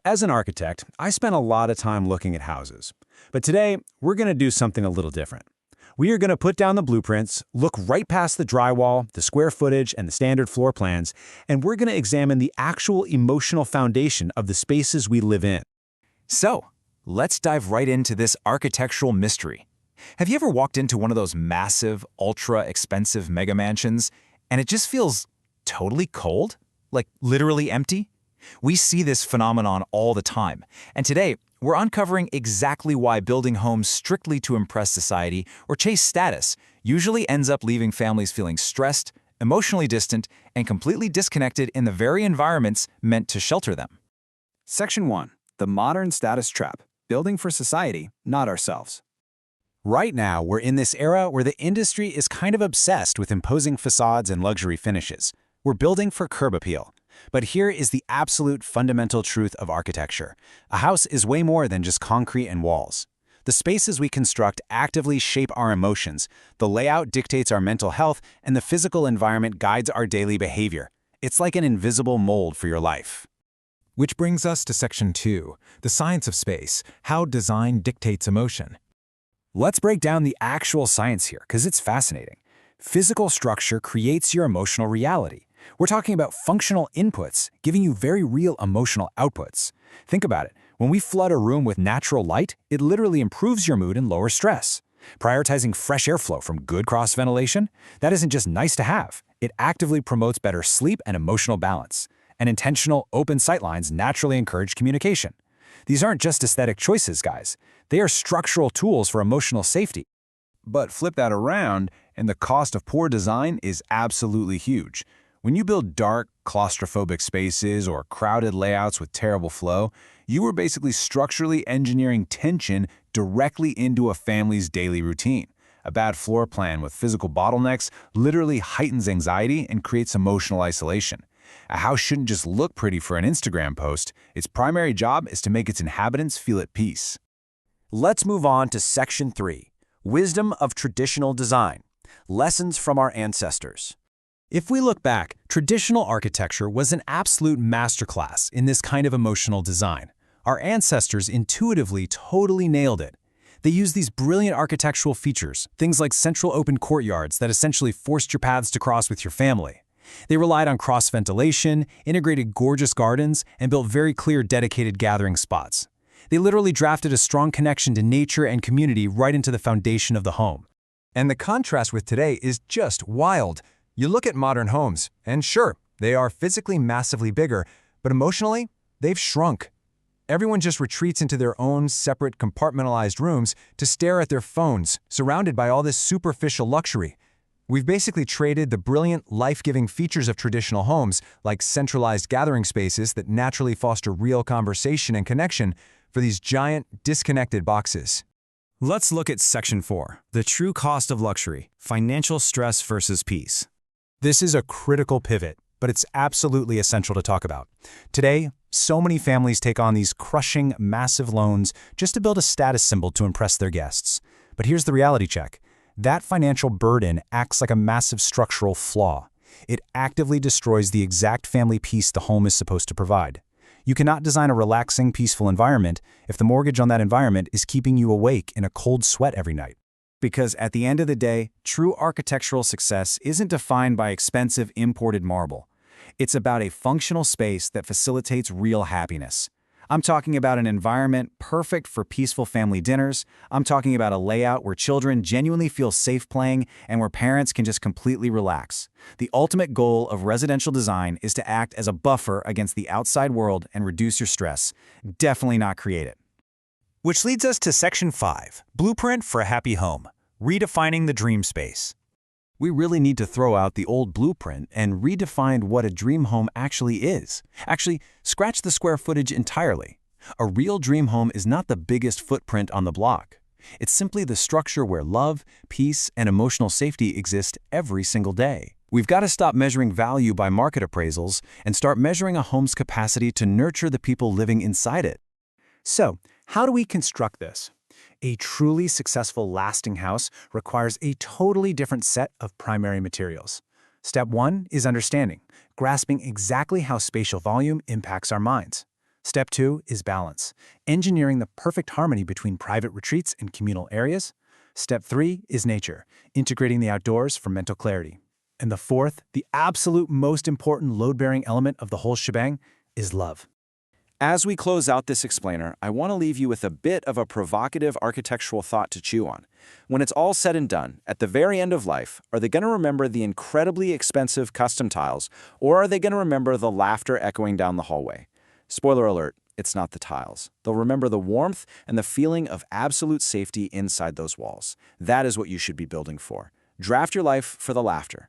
As an architect, I spent a lot of time looking at houses. But today, we're going to do something a little different. We are going to put down the blueprints, look right past the drywall, the square footage, and the standard floor plans, and we're going to examine the actual emotional foundation of the spaces we live in. So, let's dive right into this architectural mystery. Have you ever walked into one of those massive, ultra-expensive mega mansions, and it just feels totally cold? Like literally empty? We see this phenomenon all the time, and today we're uncovering exactly why building homes strictly to impress society or chase status usually ends up leaving families feeling stressed, emotionally distant, and completely disconnected in the very environments meant to shelter them. Section 1. The Modern Status Trap. Building for society, not ourselves. Right now, we're in this era where the industry is kind of obsessed with imposing facades and luxury finishes. We're building for curb appeal. But here is the absolute fundamental truth of architecture. A house is way more than just concrete and walls. The spaces we construct actively shape our emotions, the layout dictates our mental health, and the physical environment guides our daily behavior. It's like an invisible mold for your life. Which brings us to Section 2, the science of space, how design dictates emotion. Let's break down the actual science here, because it's fascinating. Physical structure creates your emotional reality. We're talking about functional inputs, giving you very real emotional outputs. Think about it. When we flood a room with natural light, it literally improves your mood and lowers stress. Prioritizing fresh airflow from good cross-ventilation, that isn't just nice to have. It actively promotes better sleep and emotional balance. And intentional, open sightlines naturally encourage communication. These aren't just aesthetic choices, guys. They are structural tools for emotional safety. But flip that around, and the cost of poor design is absolutely huge. When you build dark, claustrophobic spaces or crowded layouts with terrible flow, you are basically structurally engineering tension directly into a family's daily routine. A bad floor plan with physical bottlenecks literally heightens anxiety and creates emotional isolation. A house shouldn't just look pretty for an Instagram post. Its primary job is to make its inhabitants feel at peace. Let's move on to Section 3, Wisdom of Traditional Design, Lessons from Our Ancestors. If we look back, traditional architecture was an absolute masterclass in this kind of emotional design. Our ancestors intuitively totally nailed it. They used these brilliant architectural features, things like central open courtyards that essentially forced your paths to cross with your family. They relied on cross-ventilation, integrated gorgeous gardens, and built very clear dedicated gathering spots. They literally drafted a strong connection to nature and community right into the foundation of the home. And the contrast with today is just wild. You look at modern homes, and sure, they are physically massively bigger, but emotionally, they've shrunk. Everyone just retreats into their own separate compartmentalized rooms to stare at their phones, surrounded by all this superficial luxury. We've basically traded the brilliant, life-giving features of traditional homes, like centralized gathering spaces that naturally foster real conversation and connection, for these giant, disconnected boxes. Let's look at Section 4, the true cost of luxury, financial stress versus peace. This is a critical pivot, but it's absolutely essential to talk about. Today, so many families take on these crushing, massive loans just to build a status symbol to impress their guests. But here's the reality check. That financial burden acts like a massive structural flaw. It actively destroys the exact family peace the home is supposed to provide. You cannot design a relaxing, peaceful environment if the mortgage on that environment is keeping you awake in a cold sweat every night. Because at the end of the day, true architectural success isn't defined by expensive imported marble. It's about a functional space that facilitates real happiness. I'm talking about an environment perfect for peaceful family dinners. I'm talking about a layout where children genuinely feel safe playing and where parents can just completely relax. The ultimate goal of residential design is to act as a buffer against the outside world and reduce your stress. Definitely not create it. Which leads us to Section 5, Blueprint for a Happy Home, Redefining the Dream Space. We really need to throw out the old blueprint and redefine what a dream home actually is. Actually, scratch the square footage entirely. A real dream home is not the biggest footprint on the block. It's simply the structure where love, peace, and emotional safety exist every single day. We've got to stop measuring value by market appraisals and start measuring a home's capacity to nurture the people living inside it. So, how do we construct this? A truly successful, lasting house requires a totally different set of primary materials. Step 1 is understanding, grasping exactly how spatial volume impacts our minds. Step 2 is balance, engineering the perfect harmony between private retreats and communal areas. Step 3 is nature, integrating the outdoors for mental clarity. And the fourth, the absolute most important load-bearing element of the whole shebang, is love. As we close out this explainer, I want to leave you with a bit of a provocative architectural thought to chew on. When it's all said and done, at the very end of life, are they going to remember the incredibly expensive custom tiles, or are they going to remember the laughter echoing down the hallway? Spoiler alert, it's not the tiles. They'll remember the warmth and the feeling of absolute safety inside those walls. That is what you should be building for. Draft your life for the laughter.